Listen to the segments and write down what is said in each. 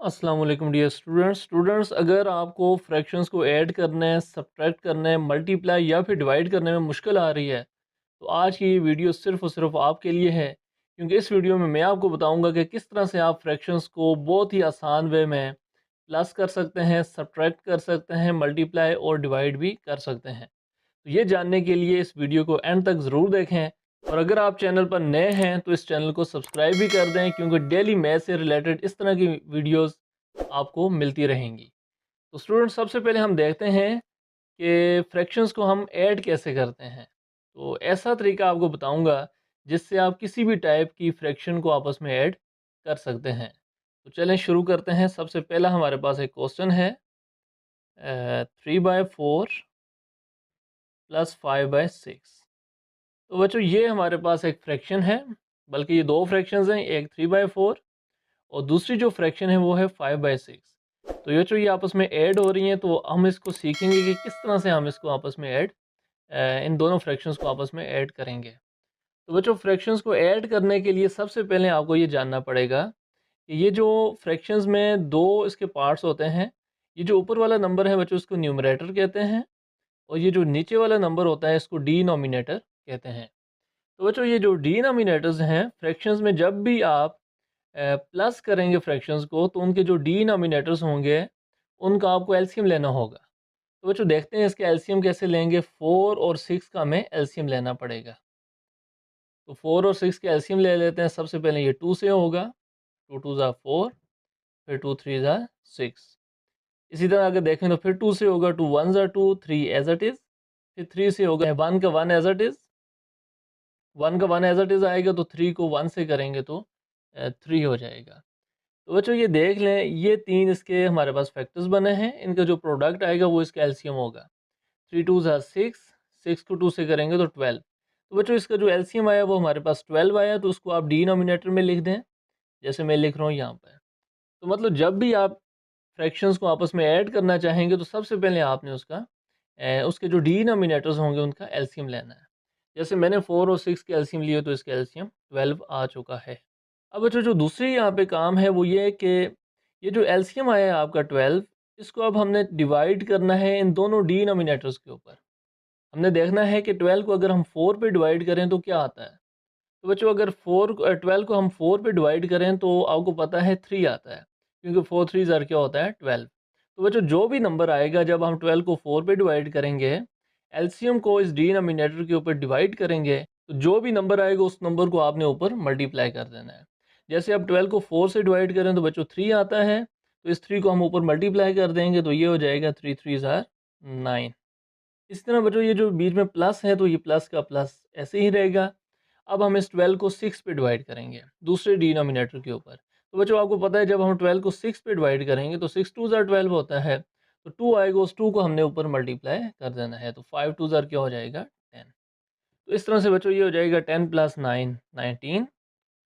अस्सलाम वालेकुम dear students अगर आपको फ्रैक्शंस को ऐड करने, सब्ट्रैक्ट करने, मल्टीप्लाई या फिर डिवाइड करने में मुश्किल आ रही है तो आज की ये वीडियो सिर्फ़ और सिर्फ आपके लिए है, क्योंकि इस वीडियो में मैं आपको बताऊंगा कि किस तरह से आप फ्रैक्शंस को बहुत ही आसान वे में प्लस कर सकते हैं, सब्ट्रैक्ट कर सकते हैं, मल्टीप्लाई और डिवाइड भी कर सकते हैं। तो ये जानने के लिए इस वीडियो को एंड तक ज़रूर देखें, और अगर आप चैनल पर नए हैं तो इस चैनल को सब्सक्राइब भी कर दें, क्योंकि डेली मैथ से रिलेटेड इस तरह की वीडियोस आपको मिलती रहेंगी। तो स्टूडेंट सबसे पहले हम देखते हैं कि फ्रैक्शंस को हम ऐड कैसे करते हैं। तो ऐसा तरीका आपको बताऊंगा जिससे आप किसी भी टाइप की फ्रैक्शन को आपस में ऐड कर सकते हैं। तो चलें शुरू करते हैं। सबसे पहला हमारे पास एक क्वेश्चन है, 3/4 + 5/6। तो बच्चों ये हमारे पास एक फ्रैक्शन है, बल्कि ये दो फ्रैक्शंस हैं, एक 3/4 और दूसरी जो फ्रैक्शन है वो है 5/6। तो ये जो ये आपस में ऐड हो रही हैं, तो हम इसको सीखेंगे कि किस तरह से हम इसको आपस में ऐड इन दोनों फ्रैक्शंस को आपस में ऐड करेंगे। तो बच्चों फ्रैक्शंस को ऐड करने के लिए सबसे पहले आपको ये जानना पड़ेगा कि ये जो फ्रैक्शंस में दो इसके पार्ट्स होते हैं, ये जो ऊपर वाला नंबर है बच्चों इसको न्यूमरेटर कहते हैं, और ये जो नीचे वाला नंबर होता है इसको डिनोमिनेटर कहते हैं। तो बच्चों ये जो डिनोमिनेटर्स हैं फ्रैक्शंस में, जब भी आप प्लस करेंगे फ्रैक्शंस को, तो उनके जो डिनोमिनेटर्स होंगे उनका आपको एलसीएम लेना होगा। तो बच्चों देखते हैं इसके एलसीएम कैसे लेंगे। 4 और 6 का हमें एलसीएम लेना पड़ेगा। तो 4 और 6 के एलसीएम ले लेते हैं। सबसे पहले ये 2 से होगा, 2 2 ज़ा 4, फिर 2 3 ज़ा 6। इसी तरह अगर देखें तो फिर 2 से होगा, 2 1 ज़ा 2, 3 एज इट इज़। फिर 3 से होगा 1 का 1 एज इट इज़, 1 का 1 एज इट इज़ आएगा, तो 3 को 1 से करेंगे तो 3 हो जाएगा। तो बच्चों ये देख लें, ये तीन इसके हमारे पास फैक्टर्स बने हैं, इनका जो प्रोडक्ट आएगा वो इसका एलसीएम होगा। 3 2 ज़ा 6, 6 को 2 से करेंगे तो 12। तो बच्चों इसका जो एलसीएम आया वो हमारे पास 12 आया, तो उसको आप डिनोमिनेटर में लिख दें, जैसे मैं लिख रहा हूँ यहाँ पर। तो मतलब जब भी आप फ्रैक्शंस को आपस में ऐड करना चाहेंगे तो सबसे पहले आपने उसके जो डिनोमिनेटर्स होंगे उनका एलसीएम लेना है। जैसे मैंने 4 और 6 के एलसीएम लिए तो इसका एलसीएम 12 आ चुका है। अब बच्चों जो दूसरी यहाँ पे काम है वो ये है कि ये जो एलसीएम आया है आपका 12, इसको अब हमने डिवाइड करना है इन दोनों डिनोमिनेटर्स के ऊपर। हमने देखना है कि 12 को अगर हम 4 पे डिवाइड करें तो क्या आता है। तो बच्चों अगर 12 को हम 4 पे डिवाइड करें तो आपको पता है 3 आता है, क्योंकि 4 3 ज़र क्या होता है 12। तो बच्चों जो भी नंबर आएगा जब हम 12 को 4 पे डिवाइड करेंगे, एलसीएम को इस डिनोमिनेटर के ऊपर डिवाइड करेंगे, तो जो भी नंबर आएगा उस नंबर को आपने ऊपर मल्टीप्लाई कर देना है। जैसे अब 12 को 4 से डिवाइड करें तो बच्चों 3 आता है, तो इस 3 को हम ऊपर मल्टीप्लाई कर देंगे, तो ये हो जाएगा 3 3 ज़ार 9। इस तरह बच्चों ये जो बीच में प्लस है तो ये प्लस का प्लस ऐसे ही रहेगा। अब हम इस 12 को 6 पे डिवाइड करेंगे दूसरे डिनोमिनेटर के ऊपर। तो बच्चों आपको पता है जब हम 12 को 6 पे डिवाइड करेंगे तो 6 2 ज़ार 12 होता है, तो 2 आएगा, उस 2 को हमने ऊपर मल्टीप्लाई कर देना है, तो 5 2 ज़ार क्या हो जाएगा 10। तो इस तरह से बच्चों ये हो जाएगा 10 + 9 19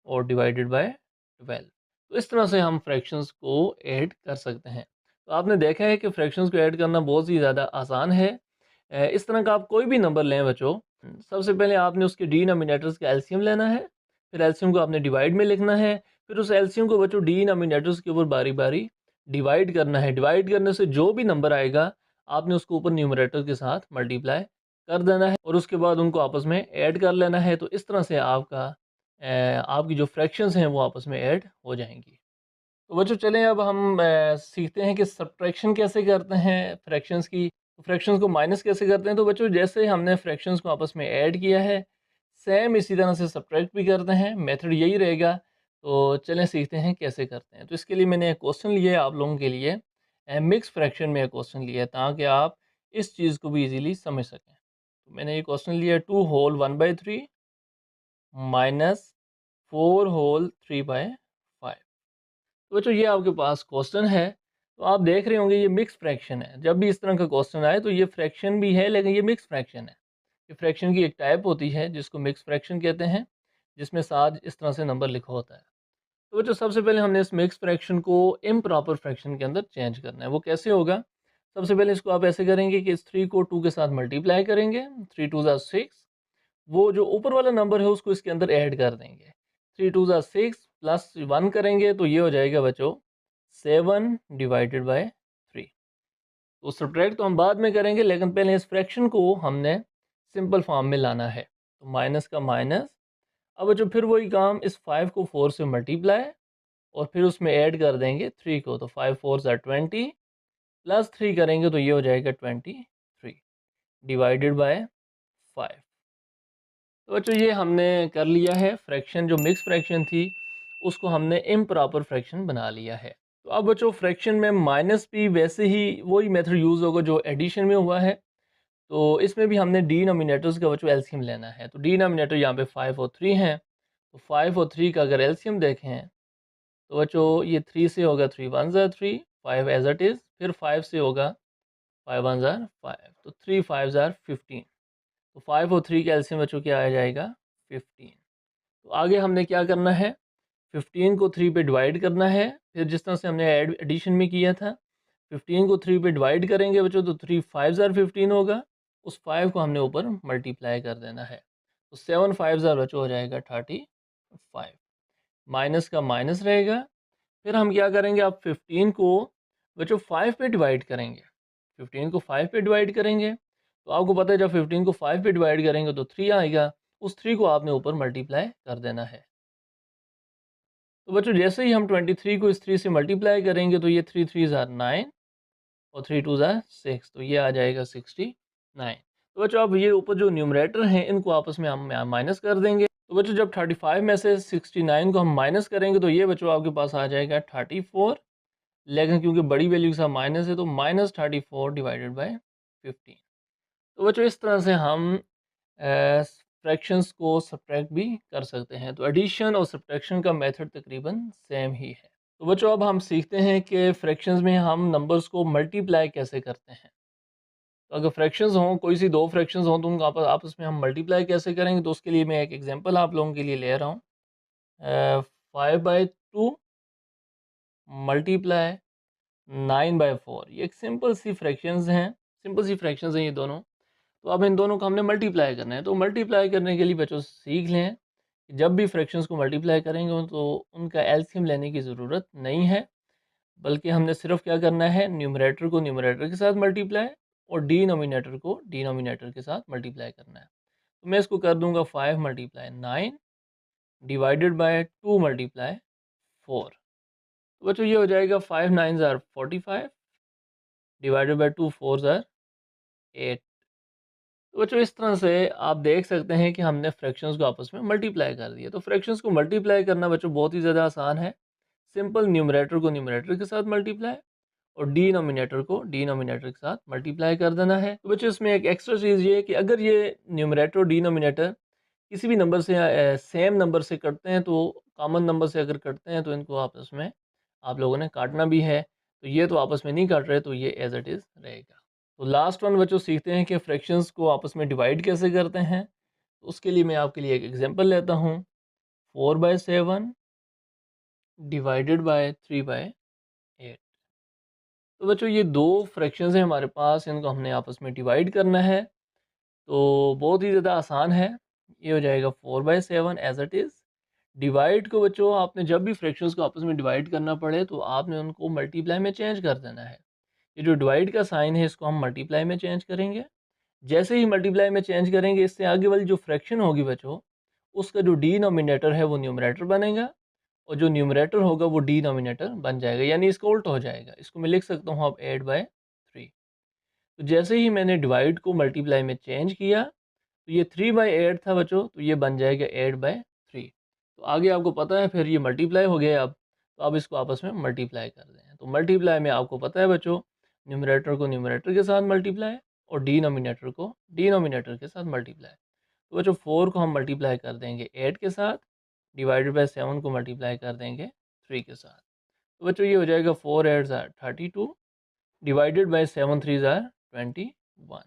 और डिवाइडेड बाय 12। तो इस तरह से हम फ्रैक्शंस को ऐड कर सकते हैं। तो आपने देखा है कि फ्रैक्शंस को ऐड करना बहुत ही ज़्यादा आसान है। इस तरह का आप कोई भी नंबर लें बच्चों, सबसे पहले आपने उसके डिनोमिनेटर्स का एलसीएम लेना है, फिर एलसीएम को आपने डिवाइड में लिखना है, फिर उस एलसीएम को बच्चों डिनोमिनेटर्स के ऊपर बारी बारी डिवाइड करना है। डिवाइड करने से जो भी नंबर आएगा आपने उसको ऊपर न्यूमरेटर के साथ मल्टीप्लाई कर देना है, और उसके बाद उनको आपस में ऐड कर लेना है। तो इस तरह से आपकी जो फ्रैक्शंस हैं वो आपस में ऐड हो जाएंगी। तो बच्चों चलें अब हम सीखते हैं कि सब्ट्रैक्शन कैसे करते हैं फ्रैक्शंस की, फ्रैक्शंस को माइनस कैसे करते हैं। तो बच्चों जैसे हमने फ्रैक्शंस को आपस में ऐड किया है, सेम इसी तरह से सब्ट्रैक्ट भी करते हैं, मेथड यही रहेगा। तो चलें सीखते हैं कैसे करते हैं। तो इसके लिए मैंने एक क्वेश्चन लिया है आप लोगों के लिए, मिक्स फ्रैक्शन में एक क्वेश्चन लिया है ताकि आप इस चीज़ को भी ईजिली समझ सकें। तो मैंने ये क्वेश्चन लिया है 2 होल 1/3 माइनस 4 होल 3/5। तो बच्चों ये आपके पास क्वेश्चन है। तो आप देख रहे होंगे ये मिक्स फ्रैक्शन है। जब भी इस तरह का क्वेश्चन आए तो ये फ्रैक्शन भी है लेकिन ये मिक्स फ्रैक्शन है। ये फ्रैक्शन की एक टाइप होती है जिसको मिक्स फ्रैक्शन कहते हैं, जिसमें साथ इस तरह से नंबर लिखा होता है। तो बच्चों सबसे पहले हमने इस मिक्स फ्रैक्शन को इम्प्रॉपर फ्रैक्शन के अंदर चेंज करना है। वो कैसे होगा? सबसे पहले इसको आप ऐसे करेंगे कि इस 3 को 2 के साथ मल्टीप्लाई करेंगे, 3 2 ज़ा 6। वो जो ऊपर वाला नंबर है उसको इसके अंदर ऐड कर देंगे, 3 2 ज़ा 6 + 1 करेंगे तो ये हो जाएगा बच्चों 7 डिवाइडेड बाय 3। तो सब्ट्रैक्ट तो हम बाद में करेंगे, लेकिन पहले इस फ्रैक्शन को हमने सिंपल फॉर्म में लाना है। तो माइनस का माइनस, अब जो फिर वही काम, इस 5 को 4 से मल्टीप्लाई और फिर उसमें ऐड कर देंगे 3 को, तो 5 4 ज़ा 20 प्लस 3 करेंगे तो ये हो जाएगा 23 डिवाइडेड बाय 5। तो बच्चों ये हमने कर लिया है फ्रैक्शन, जो मिक्स फ्रैक्शन थी उसको हमने इम्प्रॉपर फ्रैक्शन बना लिया है। तो अब बच्चों फ्रैक्शन में माइनस भी वैसे ही वही मेथड यूज़ होगा जो एडिशन में हुआ है। तो इसमें भी हमने डिनोमिनेटर्स का बच्चों एलसीएम लेना है। तो डिनोमिनेटर यहाँ पे 5 और 3 हैं, तो 5 और 3 का अगर एलसीएम देखें तो बच्चों ये 3 से होगा 3 1 ज़ा 3, 5 एज इट इज़, फिर 5 से होगा 5 1 ज़ा 5, तो 3 5 ज़ा 15। तो 5 और 3 का एलसीएम बच्चों क्या आ जाएगा 15। तो आगे हमने क्या करना है, 15 को 3 पे डिवाइड करना है, फिर जिस तरह से हमने एडिशन में किया था 15 को 3 पे डिवाइड करेंगे बच्चों, तो 3 5 ज़ार 15 होगा, उस 5 को हमने ऊपर मल्टीप्लाई कर देना है। तो 7 5 ज़ार बच्चों हो जाएगा 35, माइनस का माइनस रहेगा। फिर हम क्या करेंगे, अब 15 को बच्चों 5 पे डिवाइड करेंगे, 15 को 5 पे डिवाइड करेंगे, तो आपको पता है जब 15 को 5 पे डिवाइड करेंगे तो 3 आएगा, उस 3 को आपने ऊपर मल्टीप्लाई कर देना है। तो बच्चों जैसे ही हम 23 को इस 3 से मल्टीप्लाई करेंगे तो ये 3 3 ज़ार 9 और 3 2 ज़ार 6, तो ये आ जाएगा 69। तो बच्चों अब ये ऊपर जो न्यूमरेटर हैं इनको आपस में हम माइनस कर देंगे। तो बच्चों जब 35 में से 69 को हम माइनस करेंगे तो ये बच्चों आपके पास आ जाएगा 34, लेकिन क्योंकि बड़ी वैल्यू के साथ माइनस है तो माइनस 34 डिवाइडेड बाय 15। तो बच्चों इस तरह से हम फ्रैक्शंस को सब्ट्रैक्ट भी कर सकते हैं। तो एडिशन और सब्ट्रैक्शन का मेथड तकरीबन सेम ही है। तो बच्चों अब हम सीखते हैं कि फ्रैक्शंस में हम नंबर्स को मल्टीप्लाई कैसे करते हैं। तो अगर फ्रैक्शंस हों, कोई सी दो फ्रैक्शंस हों, तो उनको आपस में हम मल्टीप्लाई कैसे करेंगे, तो उसके लिए मैं एक एग्जांपल आप लोगों के लिए ले रहा हूँ। 5/2 मल्टीप्लाई 9/4, ये एक सिंपल सी फ्रैक्शंस हैं, सिंपल सी फ्रैक्शंस हैं ये दोनों। तो अब इन दोनों को हमने मल्टीप्लाई करना है। तो मल्टीप्लाई करने के लिए बच्चों सीख लें कि जब भी फ्रैक्शंस को मल्टीप्लाई करेंगे तो उनका एलसीएम लेने की ज़रूरत नहीं है, बल्कि हमने सिर्फ क्या करना है, न्यूमरेटर को न्यूमरेटर के साथ मल्टीप्लाई और डिनोमिनेटर को डिनोमिनेटर के साथ मल्टीप्लाई करना है। तो मैं इसको कर दूंगा 5 मल्टीप्लाई 9 डिवाइडेड बाय 2 मल्टीप्लाई 4। तो बच्चों ये हो जाएगा 5 9 ज़ार 45 डिवाइडेड बाय 2 4 ज़ार 8। तो बच्चों इस तरह से आप देख सकते हैं कि हमने फ्रैक्शंस को आपस में मल्टीप्लाई कर दिया। तो फ्रैक्शंस को मल्टीप्लाई करना बच्चों बहुत ही ज़्यादा आसान है। सिंपल न्यूमरेटर को न्यूमरेटर के साथ मल्टीप्लाई और डिनोमिनेटर को डिनोमिनेटर के साथ मल्टीप्लाई कर देना है। तो बच्चों इसमें एक एक्स्ट्रा चीज़ ये है कि अगर ये न्यूमरेटर और डिनोमिनेटर किसी भी नंबर से सेम नंबर से कटते हैं, तो कॉमन नंबर से अगर कटते हैं तो इनको आपस में आप लोगों ने काटना भी है। तो ये तो आपस में नहीं काट रहे, तो ये एज इट इज़ रहेगा। तो लास्ट वन बच्चों सीखते हैं कि फ्रैक्शंस को आपस में डिवाइड कैसे करते हैं। तो उसके लिए मैं आपके लिए एक एग्जांपल लेता हूँ। 4/7 डिवाइडेड बाय 3/8। तो बच्चों ये दो फ्रैक्शंस हैं हमारे पास, इनको हमने आपस में डिवाइड करना है। तो बहुत ही ज़्यादा आसान है। ये हो जाएगा 4/7 एज इट इज़। डिवाइड को बच्चों आपने जब भी फ्रैक्शंस को आपस में डिवाइड करना पड़े तो आपने उनको मल्टीप्लाई में चेंज कर देना है। ये जो डिवाइड का साइन है इसको हम मल्टीप्लाई में चेंज करेंगे। जैसे ही मल्टीप्लाई में चेंज करेंगे, इससे आगे वाली जो फ्रैक्शन होगी बच्चों, उसका जो डिनोमिनेटर है वो न्यूमरेटर बनेगा और जो न्यूमरेटर होगा वो डिनोमिनेटर बन जाएगा, यानी इसका उल्टा हो जाएगा। इसको मैं लिख सकता हूँ अब 8/3। तो जैसे ही मैंने डिवाइड को मल्टीप्लाई में चेंज किया तो ये 3/8 था बच्चों, तो ये बन जाएगा 8/3। तो आगे आपको पता है फिर ये मल्टीप्लाई हो गया अब, तो अब इसको आपस में मल्टीप्लाई कर दें। तो मल्टीप्लाई में आपको पता है बच्चों, न्यूमरेटर को न्यूमरेटर के साथ मल्टीप्लाई और डिनोमिनेटर को डिनोमिनेटर के साथ मल्टीप्लाई। तो बच्चों 4 को हम मल्टीप्लाई कर देंगे 8 के साथ, डिवाइडेड बाय 7 को मल्टीप्लाई कर देंगे 3 के साथ। तो बच्चों ये हो जाएगा 4 8 ज़ार 32 डिवाइडेड बाय 7 3 ज़ार 21।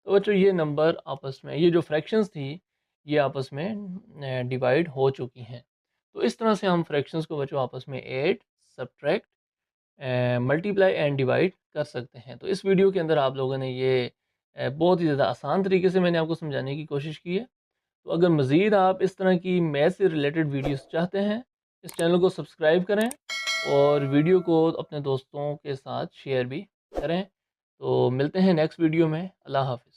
तो बच्चों ये नंबर आपस में, ये जो फ्रैक्शंस थी ये आपस में डिवाइड हो चुकी हैं। तो इस तरह से हम फ्रैक्शंस को बच्चों आपस में add, subtract, multiply and divide कर सकते हैं। तो इस वीडियो के अंदर आप लोगों ने ये बहुत ही ज़्यादा आसान तरीके से मैंने आपको समझाने की कोशिश की है। तो अगर मज़ीद आप इस तरह की मैथ से रिलेटेड वीडियोस चाहते हैं, इस चैनल को सब्सक्राइब करें और वीडियो को अपने दोस्तों के साथ शेयर भी करें। तो मिलते हैं नेक्स्ट वीडियो में। अल्लाह हाफ़िज़।